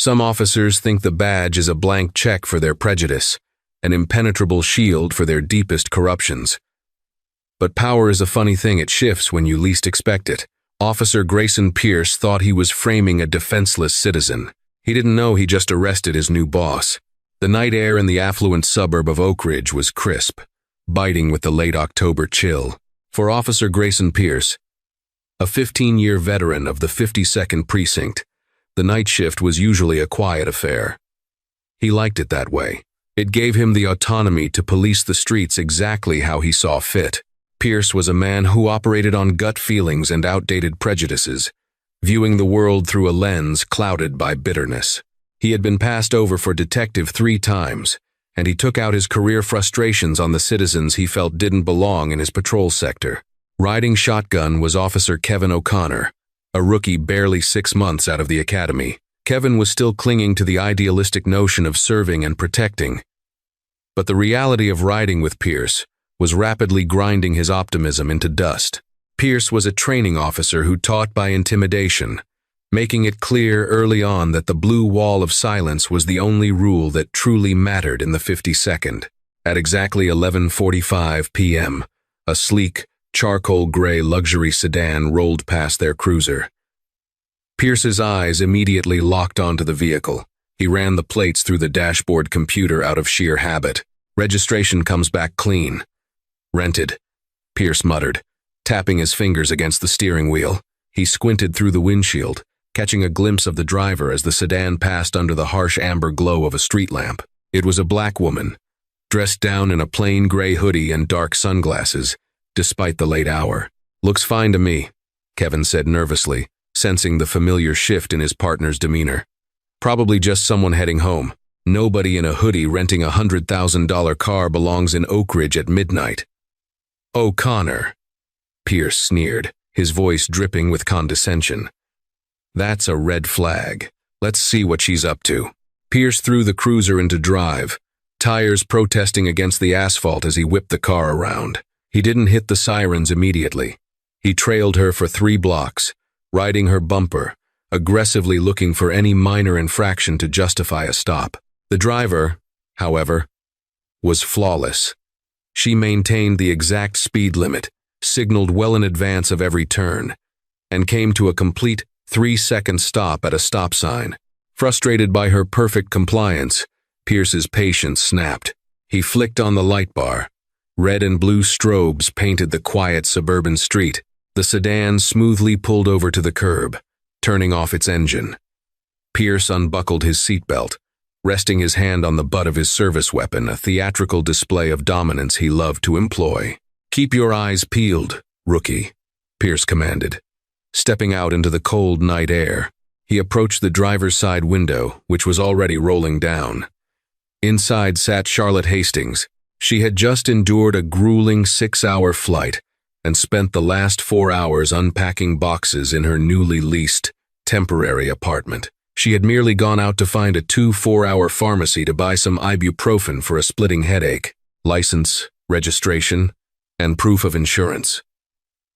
Some officers think the badge is a blank check for their prejudice, an impenetrable shield for their deepest corruptions. But power is a funny thing, it shifts when you least expect it. Officer Grayson Pierce thought he was framing a defenseless citizen. He didn't know he just arrested his new boss. The night air in the affluent suburb of Oak Ridge was crisp, biting with the late October chill. For Officer Grayson Pierce, a 15-year veteran of the 52nd Precinct, the night shift was usually a quiet affair. He liked it that way. It gave him the autonomy to police the streets exactly how he saw fit. Pierce was a man who operated on gut feelings and outdated prejudices, viewing the world through a lens clouded by bitterness. He had been passed over for detective 3 times, and he took out his career frustrations on the citizens he felt didn't belong in his patrol sector. Riding shotgun was Officer Kevin O'Connor, a rookie barely 6 months out of the academy. Kevin was still clinging to the idealistic notion of serving and protecting. But the reality of riding with Pierce was rapidly grinding his optimism into dust. Pierce was a training officer who taught by intimidation, making it clear early on that the blue wall of silence was the only rule that truly mattered in the 52nd. At exactly 11:45 p.m., a sleek, charcoal gray luxury sedan rolled past their cruiser. Pierce's eyes immediately locked onto the vehicle. He ran the plates through the dashboard computer out of sheer habit. Registration comes back clean. Rented, Pierce muttered, tapping his fingers against the steering wheel. He squinted through the windshield, catching a glimpse of the driver as the sedan passed under the harsh amber glow of a street lamp. It was a black woman, dressed down in a plain gray hoodie and dark sunglasses, despite the late hour. "Looks fine to me," Kevin said nervously, sensing the familiar shift in his partner's demeanor. "Probably just someone heading home. Nobody in a hoodie renting a $100,000 car belongs in Oak Ridge at midnight." "O'Connor," Pierce sneered, his voice dripping with condescension. "That's a red flag. Let's see what she's up to." Pierce threw the cruiser into drive, tires protesting against the asphalt as he whipped the car around. He didn't hit the sirens immediately. He trailed her for 3 blocks, riding her bumper, aggressively looking for any minor infraction to justify a stop. The driver, however, was flawless. She maintained the exact speed limit, signaled well in advance of every turn, and came to a complete 3-second stop at a stop sign. Frustrated by her perfect compliance, Pierce's patience snapped. He flicked on the light bar. Red and blue strobes painted the quiet suburban street. The sedan smoothly pulled over to the curb, turning off its engine. Pierce unbuckled his seatbelt, resting his hand on the butt of his service weapon, a theatrical display of dominance he loved to employ. "Keep your eyes peeled, rookie," Pierce commanded. Stepping out into the cold night air, he approached the driver's side window, which was already rolling down. Inside sat Charlotte Hastings. She had just endured a grueling 6-hour flight and spent the last 4 hours unpacking boxes in her newly leased, temporary apartment. She had merely gone out to find a 2-4-hour pharmacy to buy some ibuprofen for a splitting headache. License, registration, and proof of insurance.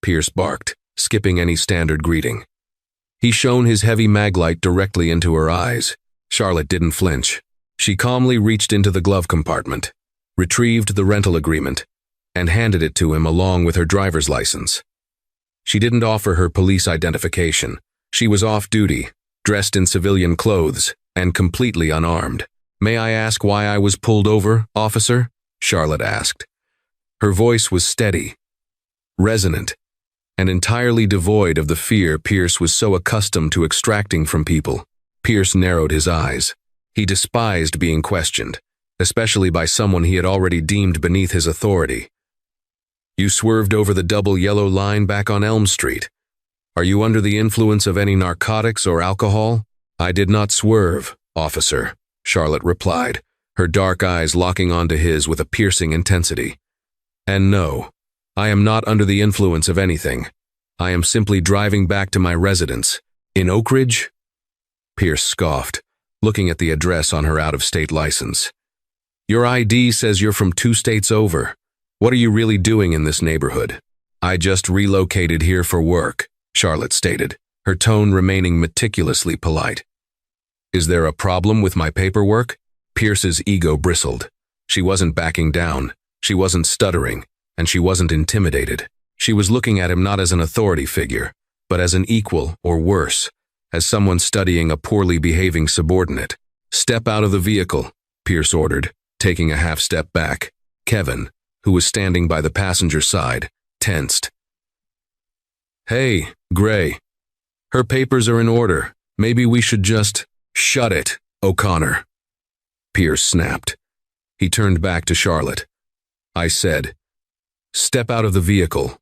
Pierce barked, skipping any standard greeting. He shone his heavy maglite directly into her eyes. Charlotte didn't flinch. She calmly reached into the glove compartment, retrieved the rental agreement, and handed it to him along with her driver's license. She didn't offer her police identification. She was off duty, dressed in civilian clothes, and completely unarmed. "May I ask why I was pulled over, officer?" Charlotte asked. Her voice was steady, resonant, and entirely devoid of the fear Pierce was so accustomed to extracting from people. Pierce narrowed his eyes. He despised being questioned, especially by someone he had already deemed beneath his authority. "You swerved over the double yellow line back on Elm Street. Are you under the influence of any narcotics or alcohol?" "I did not swerve, officer," Charlotte replied, her dark eyes locking onto his with a piercing intensity. "And no, I am not under the influence of anything. I am simply driving back to my residence. In Oak Ridge?" Pierce scoffed, looking at the address on her out-of-state license. "Your ID says you're from 2 states over. What are you really doing in this neighborhood?" "I just relocated here for work," Charlotte stated, her tone remaining meticulously polite. Is there a problem with my paperwork? Pierce's ego bristled. She wasn't backing down, she wasn't stuttering, and she wasn't intimidated. She was looking at him not as an authority figure, but as an equal, or worse, as someone studying a poorly behaving subordinate. Step out of the vehicle, Pierce ordered, taking a half step back. Kevin, who was standing by the passenger side, tensed. Hey, Gray. Her papers are in order. Maybe we should just… Shut it, O'Connor. Pierce snapped. He turned back to Charlotte. I said, step out of the vehicle.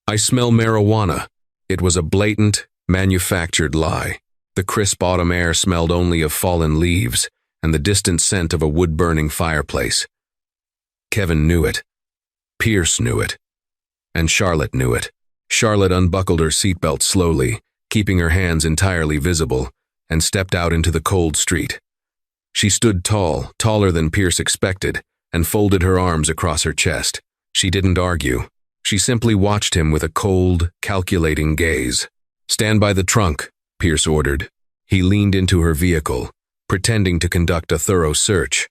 I smell marijuana. It was a blatant, manufactured lie. The crisp autumn air smelled only of fallen leaves and the distant scent of a wood-burning fireplace. Kevin knew it. Pierce knew it. And Charlotte knew it. Charlotte unbuckled her seatbelt slowly, keeping her hands entirely visible, and stepped out into the cold street. She stood tall, taller than Pierce expected, and folded her arms across her chest. She didn't argue. She simply watched him with a cold, calculating gaze. Stand by the trunk, Pierce ordered. He leaned into her vehicle, pretending to conduct a thorough search.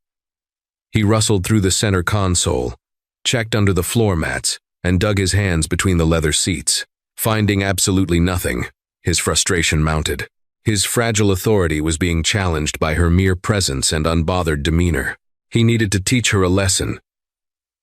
He rustled through the center console, checked under the floor mats, and dug his hands between the leather seats. Finding absolutely nothing, his frustration mounted. His fragile authority was being challenged by her mere presence and unbothered demeanor. He needed to teach her a lesson.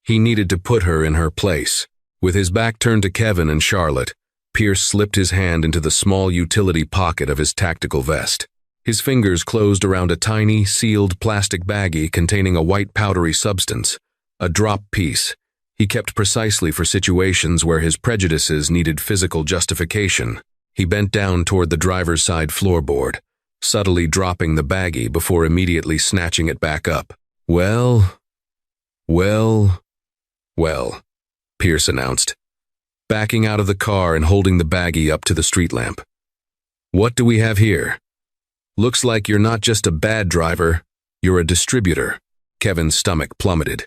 He needed to put her in her place. With his back turned to Kevin and Charlotte, Pierce slipped his hand into the small utility pocket of his tactical vest. His fingers closed around a tiny, sealed plastic baggie containing a white powdery substance, a drop piece. He kept precisely for situations where his prejudices needed physical justification. He bent down toward the driver's side floorboard, subtly dropping the baggie before immediately snatching it back up. Well, Pierce announced, backing out of the car and holding the baggie up to the street lamp. What do we have here? Looks like you're not just a bad driver, you're a distributor. Kevin's stomach plummeted.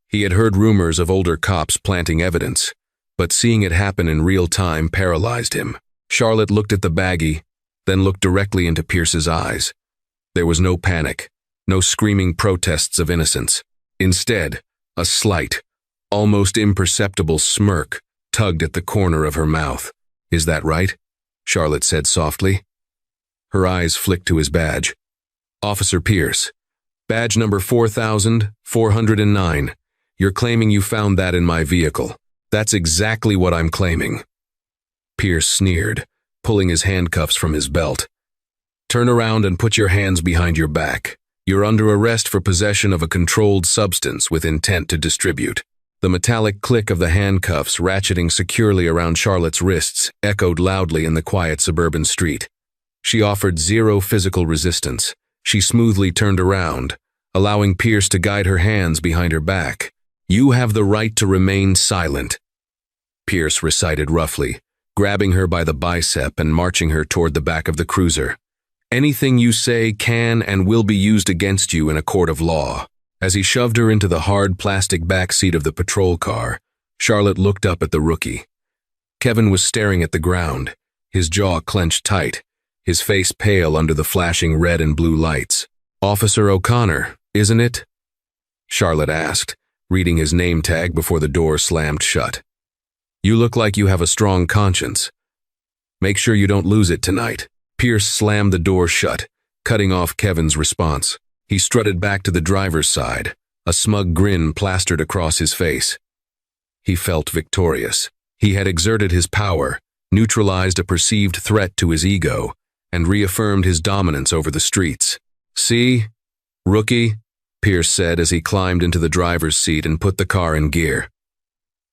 He had heard rumors of older cops planting evidence, but seeing it happen in real time paralyzed him. Charlotte looked at the baggie, then looked directly into Pierce's eyes. There was no panic, no screaming protests of innocence. Instead, a slight, almost imperceptible smirk tugged at the corner of her mouth. Is that right? Charlotte said softly. Her eyes flicked to his badge. Officer Pierce. Badge number 4409. You're claiming you found that in my vehicle. That's exactly what I'm claiming. Pierce sneered, pulling his handcuffs from his belt. Turn around and put your hands behind your back. You're under arrest for possession of a controlled substance with intent to distribute. The metallic click of the handcuffs ratcheting securely around Charlotte's wrists echoed loudly in the quiet suburban street. She offered zero physical resistance. She smoothly turned around, allowing Pierce to guide her hands behind her back. You have the right to remain silent, Pierce recited roughly, grabbing her by the bicep and marching her toward the back of the cruiser. Anything you say can and will be used against you in a court of law. As he shoved her into the hard plastic back seat of the patrol car, Charlotte looked up at the rookie. Kevin was staring at the ground, his jaw clenched tight, his face pale under the flashing red and blue lights. Officer O'Connor, isn't it? Charlotte asked, reading his name tag before the door slammed shut. You look like you have a strong conscience. Make sure you don't lose it tonight. Pierce slammed the door shut, cutting off Kevin's response. He strutted back to the driver's side, a smug grin plastered across his face. He felt victorious. He had exerted his power, neutralized a perceived threat to his ego, and reaffirmed his dominance over the streets. See, rookie, Pierce said as he climbed into the driver's seat and put the car in gear.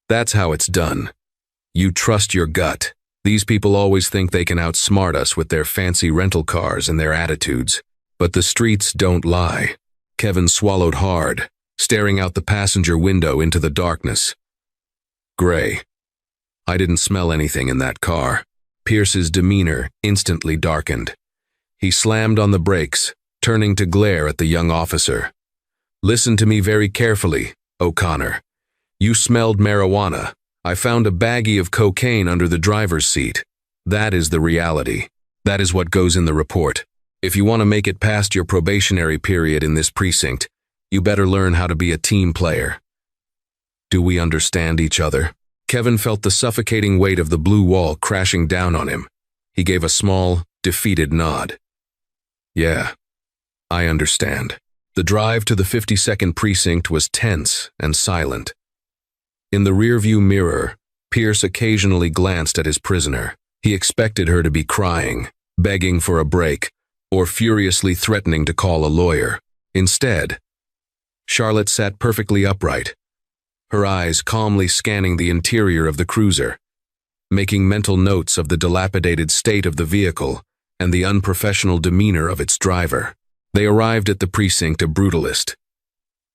That's how it's done. You trust your gut. These people always think they can outsmart us with their fancy rental cars and their attitudes. But the streets don't lie. Kevin swallowed hard, staring out the passenger window into the darkness. Gray. I didn't smell anything in that car. Pierce's demeanor instantly darkened. He slammed on the brakes, turning to glare at the young officer. Listen to me very carefully, O'Connor. You smelled marijuana. I found a baggie of cocaine under the driver's seat. That is the reality. That is what goes in the report. If you want to make it past your probationary period in this precinct, you better learn how to be a team player. Do we understand each other? Kevin felt the suffocating weight of the blue wall crashing down on him. He gave a small, defeated nod. Yeah, I understand. The drive to the 52nd precinct was tense and silent. In the rearview mirror, Pierce occasionally glanced at his prisoner. He expected her to be crying, begging for a break, or furiously threatening to call a lawyer. Instead, Charlotte sat perfectly upright, her eyes calmly scanning the interior of the cruiser, making mental notes of the dilapidated state of the vehicle and the unprofessional demeanor of its driver. They arrived at the precinct a brutalist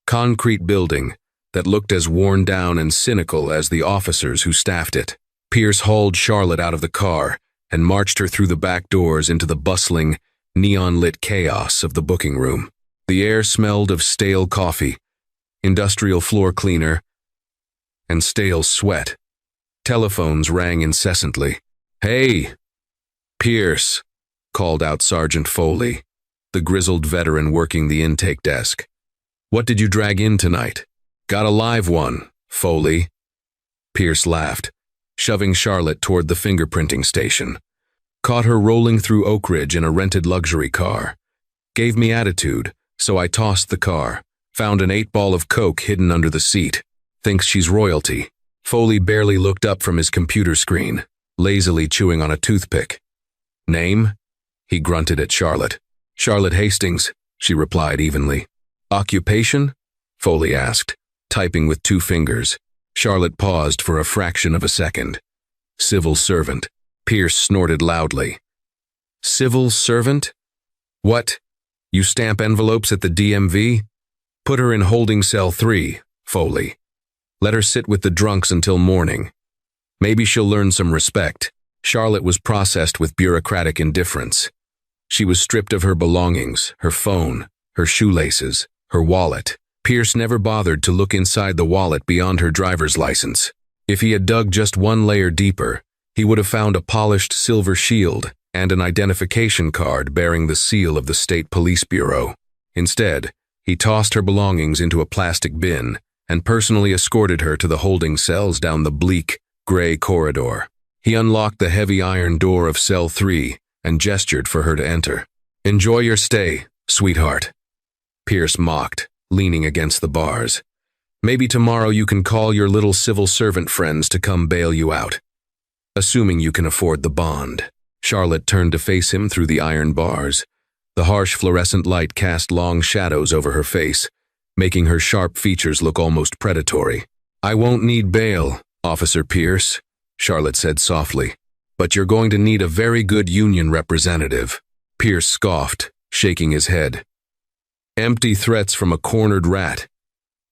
concrete building that looked as worn down and cynical as the officers who staffed it. Pierce hauled Charlotte out of the car and marched her through the back doors into the bustling, neon-lit chaos of the booking room. The air smelled of stale coffee, industrial floor cleaner, and stale sweat. Telephones rang incessantly. "Hey, Pierce," called out Sergeant Foley, the grizzled veteran working the intake desk. "What did you drag in tonight?" "Got a live one, Foley." Pierce laughed, shoving Charlotte toward the fingerprinting station. "Caught her rolling through Oak Ridge in a rented luxury car. Gave me attitude, so I tossed the car. Found an 8-ball of coke hidden under the seat. Thinks she's royalty." Foley barely looked up from his computer screen, lazily chewing on a toothpick. "Name?" he grunted at Charlotte. "Charlotte Hastings," she replied evenly. "Occupation?" Foley asked, typing with 2 fingers. Charlotte paused for a fraction of a second. "Civil servant." Pierce snorted loudly. "Civil servant? What? You stamp envelopes at the DMV? Put her in holding cell 3, Foley. Let her sit with the drunks until morning. Maybe she'll learn some respect." Charlotte was processed with bureaucratic indifference. She was stripped of her belongings, her phone, her shoelaces, her wallet. Pierce never bothered to look inside the wallet beyond her driver's license. If he had dug just one layer deeper, he would have found a polished silver shield and an identification card bearing the seal of the State Police Bureau. Instead, he tossed her belongings into a plastic bin and personally escorted her to the holding cells down the bleak, gray corridor. He unlocked the heavy iron door of cell 3 and gestured for her to enter. "Enjoy your stay, sweetheart," Pierce mocked, leaning against the bars. "Maybe tomorrow you can call your little civil servant friends to come bail you out. Assuming you can afford the bond." Charlotte turned to face him through the iron bars. The harsh fluorescent light cast long shadows over her face, making her sharp features look almost predatory. "I won't need bail, Officer Pierce," Charlotte said softly, "but you're going to need a very good union representative." Pierce scoffed, shaking his head. "Empty threats from a cornered rat.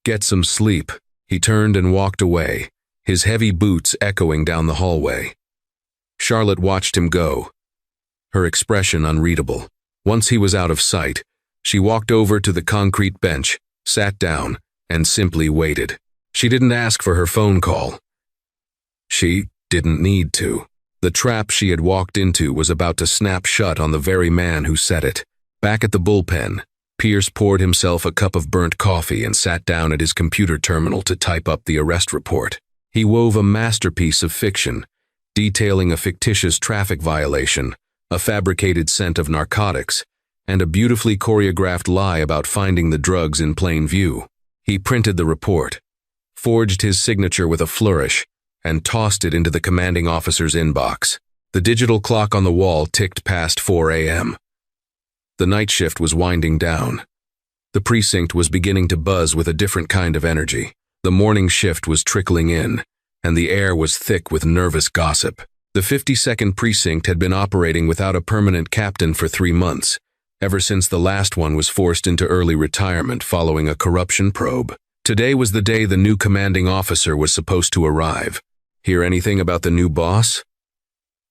Get some sleep." He turned and walked away, his heavy boots echoing down the hallway. Charlotte watched him go, her expression unreadable. Once he was out of sight, she walked over to the concrete bench, sat down, and simply waited. She didn't ask for her phone call. She didn't need to. The trap she had walked into was about to snap shut on the very man who set it. Back at the bullpen, Pierce poured himself a cup of burnt coffee and sat down at his computer terminal to type up the arrest report. He wove a masterpiece of fiction, detailing a fictitious traffic violation, a fabricated scent of narcotics, and a beautifully choreographed lie about finding the drugs in plain view. He printed the report, forged his signature with a flourish, and tossed it into the commanding officer's inbox. The digital clock on the wall ticked past 4 a.m. The night shift was winding down. The precinct was beginning to buzz with a different kind of energy. The morning shift was trickling in, and the air was thick with nervous gossip. The 52nd precinct had been operating without a permanent captain for 3 months, ever since the last one was forced into early retirement following a corruption probe. Today was the day the new commanding officer was supposed to arrive. "Hear anything about the new boss?"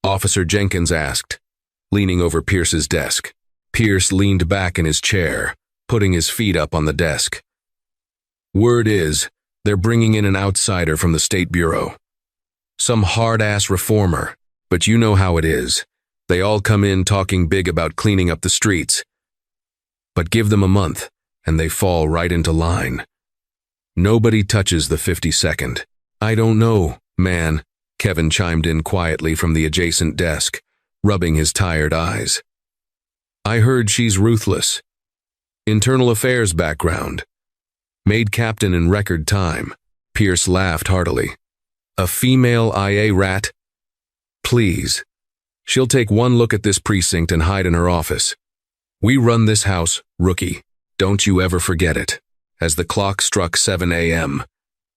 Officer Jenkins asked, leaning over Pierce's desk. Pierce leaned back in his chair, putting his feet up on the desk. "Word is, they're bringing in an outsider from the State Bureau. Some hard-ass reformer, but you know how it is. They all come in talking big about cleaning up the streets. But give them a month, and they fall right into line. Nobody touches the 52nd. I don't know, man, Kevin chimed in quietly from the adjacent desk, rubbing his tired eyes. I heard she's ruthless. Internal affairs background. Made captain in record time. Pierce laughed heartily. A female IA rat? Please. She'll take one look at this precinct and hide in her office. We run this house, rookie. Don't you ever forget it. As the clock struck 7 a.m.,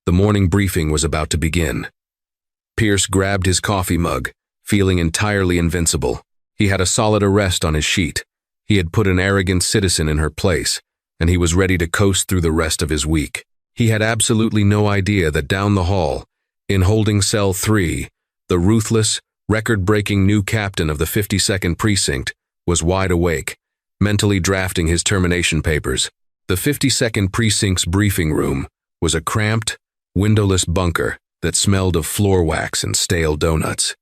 the morning briefing was about to begin. Pierce grabbed his coffee mug, feeling entirely invincible. He had a solid arrest on his sheet. He had put an arrogant citizen in her place, and he was ready to coast through the rest of his week. He had absolutely no idea that down the hall, in holding cell 3, the ruthless, record-breaking new captain of the 52nd Precinct was wide awake, mentally drafting his termination papers. The 52nd Precinct's briefing room was a cramped, windowless bunker that smelled of floor wax and stale donuts.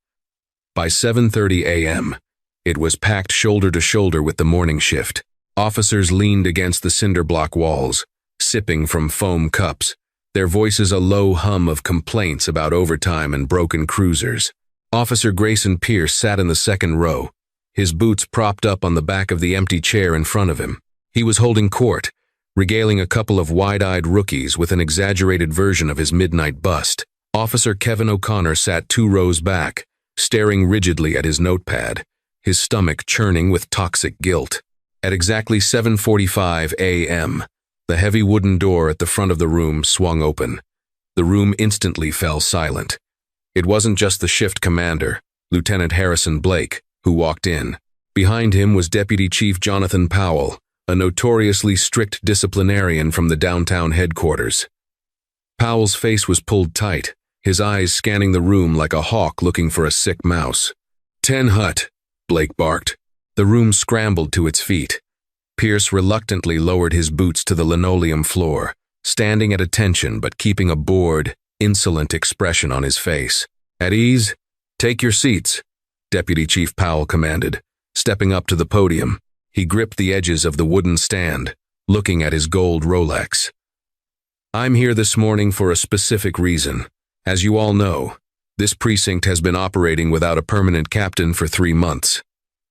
By 7:30 a.m., it was packed shoulder to shoulder with the morning shift. Officers leaned against the cinder block walls, sipping from foam cups, their voices a low hum of complaints about overtime and broken cruisers. Officer Grayson Pierce sat in the second row, his boots propped up on the back of the empty chair in front of him. He was holding court, regaling a couple of wide-eyed rookies with an exaggerated version of his midnight bust. Officer Kevin O'Connor sat 2 rows back, staring rigidly at his notepad, his stomach churning with toxic guilt. At exactly 7:45 a.m., the heavy wooden door at the front of the room swung open. The room instantly fell silent. It wasn't just the shift commander, Lieutenant Harrison Blake, who walked in. Behind him was Deputy Chief Jonathan Powell, a notoriously strict disciplinarian from the downtown headquarters. Powell's face was pulled tight, his eyes scanning the room like a hawk looking for a sick mouse. 10 Hut, Blake barked. The room scrambled to its feet. Pierce reluctantly lowered his boots to the linoleum floor, standing at attention but keeping a bored, insolent expression on his face. At ease? Take your seats, Deputy Chief Powell commanded. Stepping up to the podium, he gripped the edges of the wooden stand, looking at his gold Rolex. I'm here this morning for a specific reason. As you all know, this precinct has been operating without a permanent captain for 3 months.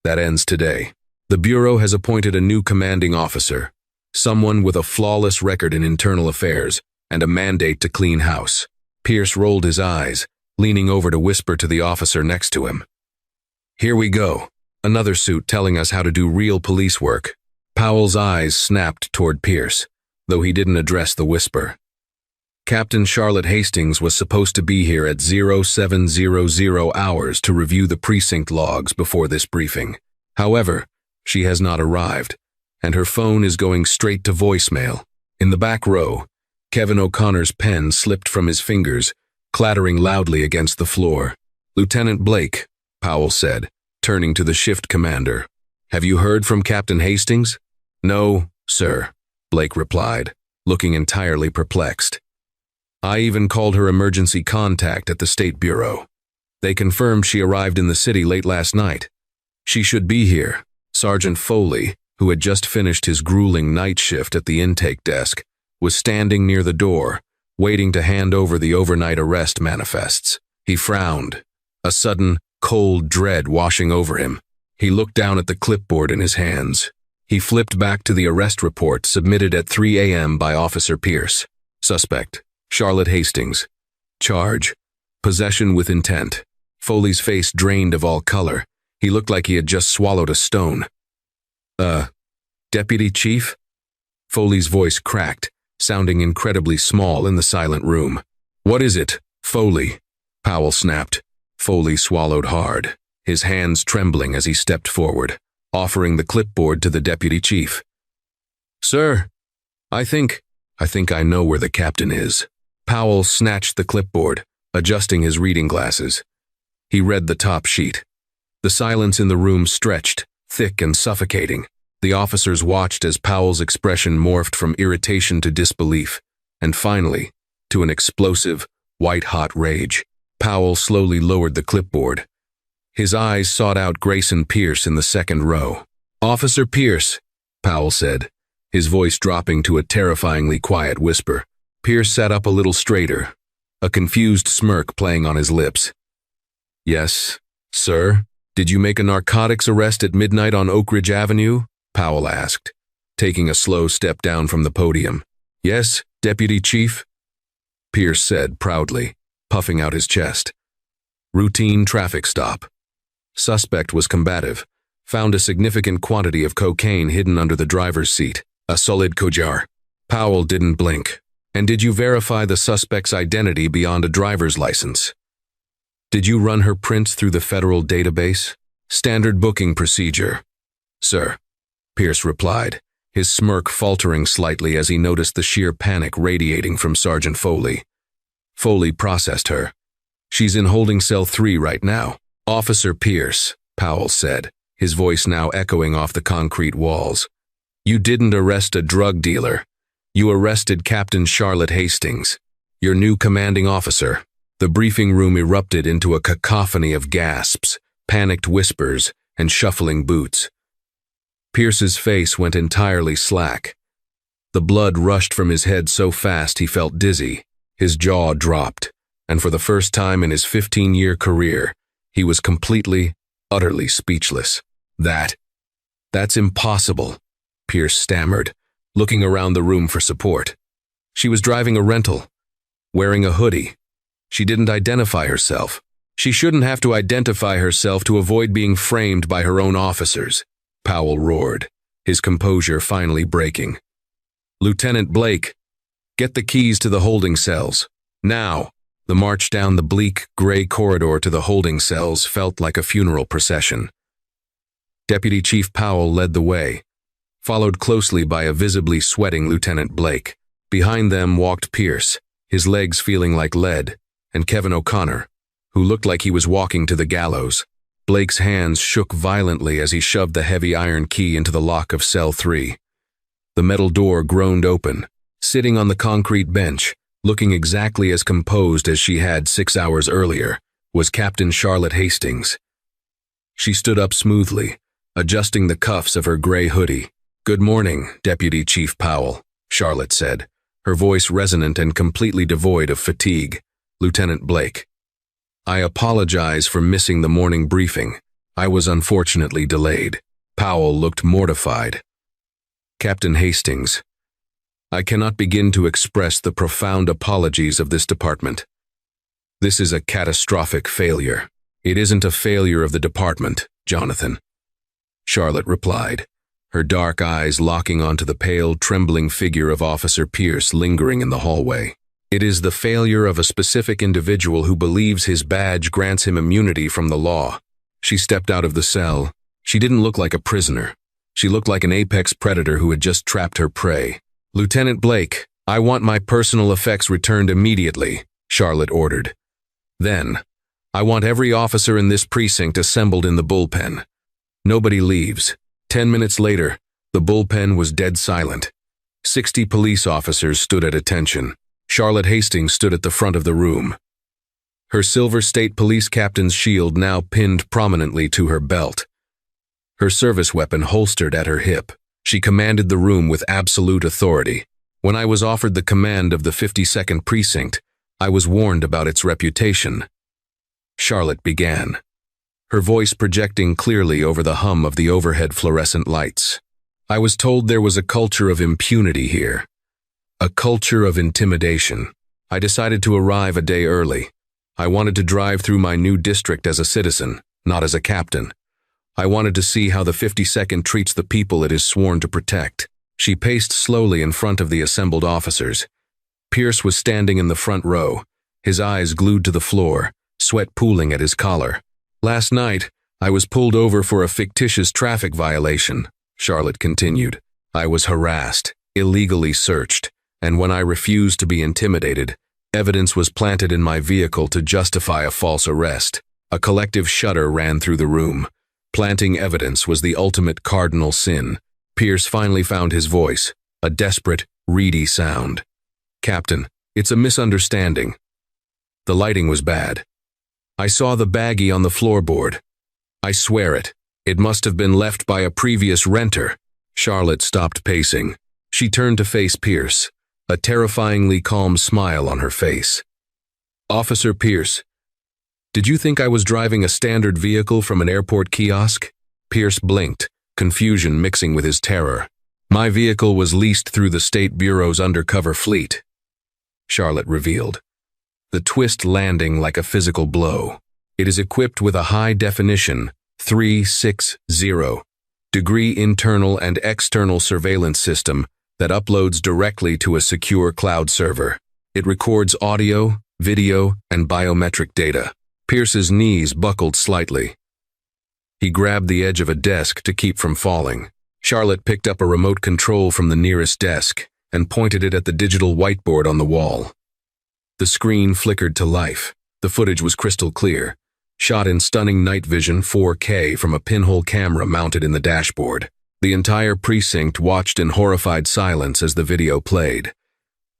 That ends today. The Bureau has appointed a new commanding officer, someone with a flawless record in internal affairs and a mandate to clean house. Pierce rolled his eyes, leaning over to whisper to the officer next to him. Here we go. Another suit telling us how to do real police work. Powell's eyes snapped toward Pierce, though he didn't address the whisper. Captain Charlotte Hastings was supposed to be here at 0700 hours to review the precinct logs before this briefing. However, she has not arrived, and her phone is going straight to voicemail. In the back row, Kevin O'Connor's pen slipped from his fingers, clattering loudly against the floor. Lieutenant Blake, Powell said, turning to the shift commander. Have you heard from Captain Hastings? No, sir, Blake replied, looking entirely perplexed. I even called her emergency contact at the State Bureau. They confirmed she arrived in the city late last night. She should be here. Sergeant Foley, who had just finished his grueling night shift at the intake desk, was standing near the door, waiting to hand over the overnight arrest manifests. He frowned, a sudden, cold dread washing over him. He looked down at the clipboard in his hands. He flipped back to the arrest report submitted at 3 a.m. by Officer Pierce. Suspect, Charlotte Hastings. Charge, possession with intent. Foley's face drained of all color. He looked like he had just swallowed a stone. Deputy Chief? Foley's voice cracked, sounding incredibly small in the silent room. What is it, Foley? Powell snapped. Foley swallowed hard, his hands trembling as he stepped forward, offering the clipboard to the deputy chief. Sir, I think I know where the captain is. Powell snatched the clipboard, adjusting his reading glasses. He read the top sheet. The silence in the room stretched, thick and suffocating. The officers watched as Powell's expression morphed from irritation to disbelief, and finally, to an explosive, white-hot rage. Powell slowly lowered the clipboard. His eyes sought out Grayson Pierce in the second row. "Officer Pierce," Powell said, his voice dropping to a terrifyingly quiet whisper. Pierce sat up a little straighter, a confused smirk playing on his lips. "Yes, sir? Did you make a narcotics arrest at midnight on Oak Ridge Avenue?" Powell asked, taking a slow step down from the podium. "Yes, Deputy Chief," Pierce said proudly, puffing out his chest. "Routine traffic stop. Suspect was combative. Found a significant quantity of cocaine hidden under the driver's seat. A solid kojar." Powell didn't blink. "And did you verify the suspect's identity beyond a driver's license? Did you run her prints through the federal database?" "Standard booking procedure, sir," Pierce replied, his smirk faltering slightly as he noticed the sheer panic radiating from Sergeant Foley. Foley processed her. "She's in holding cell 3 right now." "Officer Pierce," Powell said, his voice now echoing off the concrete walls. "You didn't arrest a drug dealer. You arrested Captain Charlotte Hastings, your new commanding officer." The briefing room erupted into a cacophony of gasps, panicked whispers, and shuffling boots. Pierce's face went entirely slack. The blood rushed from his head so fast he felt dizzy. His jaw dropped, and for the first time in his 15-year career, he was completely, utterly speechless. That's impossible," Pierce stammered, looking around the room for support. "She was driving a rental, wearing a hoodie. She didn't identify herself. She shouldn't have to identify herself to avoid being framed by her own officers," Powell roared, his composure finally breaking. "Lieutenant Blake, get the keys to the holding cells. Now." The march down the bleak, gray corridor to the holding cells felt like a funeral procession. Deputy Chief Powell led the way, followed closely by a visibly sweating Lieutenant Blake. Behind them walked Pierce, his legs feeling like lead, and Kevin O'Connor, who looked like he was walking to the gallows. Blake's hands shook violently as he shoved the heavy iron key into the lock of cell 3. The metal door groaned open. Sitting on the concrete bench, looking exactly as composed as she had 6 hours earlier, was Captain Charlotte Hastings. She stood up smoothly, adjusting the cuffs of her gray hoodie. "Good morning, Deputy Chief Powell," Charlotte said, her voice resonant and completely devoid of fatigue. "Lieutenant Blake, I apologize for missing the morning briefing. I was unfortunately delayed." Powell looked mortified. "Captain Hastings, I cannot begin to express the profound apologies of this department. This is a catastrophic failure." "It isn't a failure of the department, Jonathan," Charlotte replied, her dark eyes locking onto the pale, trembling figure of Officer Pierce lingering in the hallway. "It is the failure of a specific individual who believes his badge grants him immunity from the law." She stepped out of the cell. She didn't look like a prisoner. She looked like an apex predator who had just trapped her prey. "Lieutenant Blake, I want my personal effects returned immediately," Charlotte ordered. "Then, I want every officer in this precinct assembled in the bullpen. Nobody leaves." 10 minutes later, the bullpen was dead silent. 60 police officers stood at attention. Charlotte Hastings stood at the front of the room, her silver state police captain's shield now pinned prominently to her belt, her service weapon holstered at her hip. She commanded the room with absolute authority. "When I was offered the command of the 52nd Precinct, I was warned about its reputation," Charlotte began, her voice projecting clearly over the hum of the overhead fluorescent lights. "I was told there was a culture of impunity here. A culture of intimidation. I decided to arrive a day early. I wanted to drive through my new district as a citizen, not as a captain. I wanted to see how the 52nd treats the people it is sworn to protect." She paced slowly in front of the assembled officers. Pierce was standing in the front row, his eyes glued to the floor, sweat pooling at his collar. "Last night, I was pulled over for a fictitious traffic violation," Charlotte continued. "I was harassed, illegally searched, and when I refused to be intimidated, evidence was planted in my vehicle to justify a false arrest." A collective shudder ran through the room. Planting evidence was the ultimate cardinal sin. Pierce finally found his voice, a desperate, reedy sound. "Captain, it's a misunderstanding. The lighting was bad. I saw the baggie on the floorboard. I swear it. It must have been left by a previous renter. Charlotte stopped pacing. She turned to face Pierce, a terrifyingly calm smile on her face. Officer Pierce, did you think I was driving a standard vehicle from an airport kiosk? Pierce blinked, confusion mixing with his terror. My vehicle was leased through the State Bureau's undercover fleet, Charlotte revealed, the twist landing like a physical blow. It is equipped with a high-definition 360-degree internal and external surveillance system that uploads directly to a secure cloud server. It records audio, video, and biometric data. Pierce's knees buckled slightly. He grabbed the edge of a desk to keep from falling. Charlotte picked up a remote control from the nearest desk and pointed it at the digital whiteboard on the wall. The screen flickered to life. The footage was crystal clear, shot in stunning night vision 4K from a pinhole camera mounted in the dashboard. The entire precinct watched in horrified silence as the video played.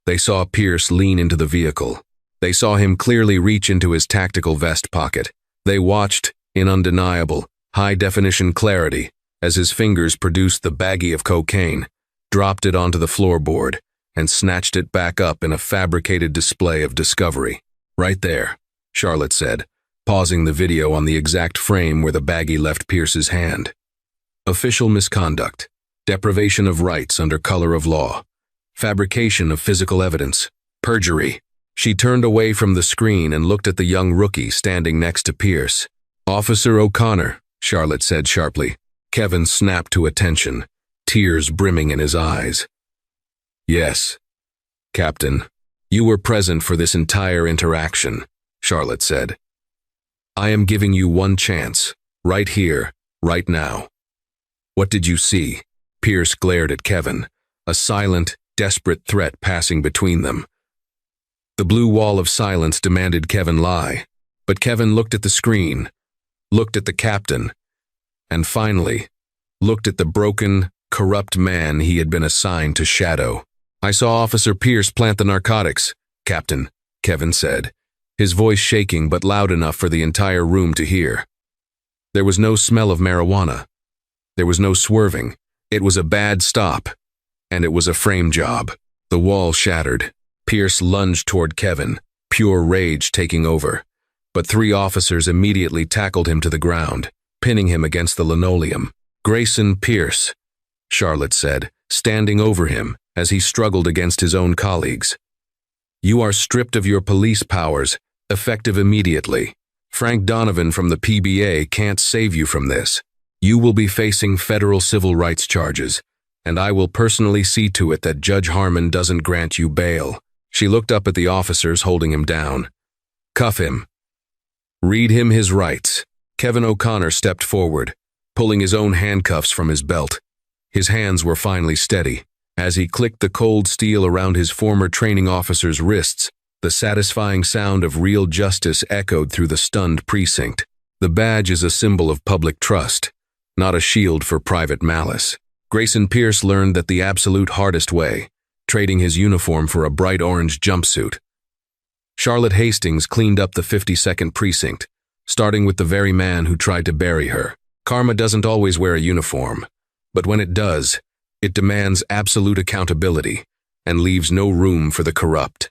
They saw Pierce lean into the vehicle. They saw him clearly reach into his tactical vest pocket. They watched, in undeniable, high-definition clarity, as his fingers produced the baggie of cocaine, dropped it onto the floorboard, and snatched it back up in a fabricated display of discovery. Right there, Charlotte said, pausing the video on the exact frame where the baggie left Pierce's hand. Official misconduct, deprivation of rights under color of law, fabrication of physical evidence, perjury. She turned away from the screen and looked at the young rookie standing next to Pierce. Officer O'Connor, Charlotte said sharply. Kevin snapped to attention, tears brimming in his eyes. Yes, Captain, you were present for this entire interaction, Charlotte said. I am giving you one chance, right here, right now. What did you see? Pierce glared at Kevin, a silent, desperate threat passing between them. The blue wall of silence demanded Kevin lie, but Kevin looked at the screen, looked at the captain, and finally, looked at the broken, corrupt man he had been assigned to shadow. I saw Officer Pierce plant the narcotics, Captain, Kevin said, his voice shaking but loud enough for the entire room to hear. There was no smell of marijuana. There was no swerving. It was a bad stop, and it was a frame job. The wall shattered. Pierce lunged toward Kevin, pure rage taking over, but 3 officers immediately tackled him to the ground, pinning him against the linoleum. Grayson Pierce, Charlotte said, standing over him as he struggled against his own colleagues. You are stripped of your police powers, effective immediately. Frank Donovan from the PBA can't save you from this. You will be facing federal civil rights charges, and I will personally see to it that Judge Harmon doesn't grant you bail. She looked up at the officers holding him down. Cuff him. Read him his rights. Kevin O'Connor stepped forward, pulling his own handcuffs from his belt. His hands were finally steady. As he clicked the cold steel around his former training officer's wrists, the satisfying sound of real justice echoed through the stunned precinct. The badge is a symbol of public trust, not a shield for private malice. Grayson Pierce learned that the absolute hardest way, trading his uniform for a bright orange jumpsuit. Charlotte Hastings cleaned up the 52nd precinct, starting with the very man who tried to bury her. Karma doesn't always wear a uniform, but when it does, it demands absolute accountability and leaves no room for the corrupt.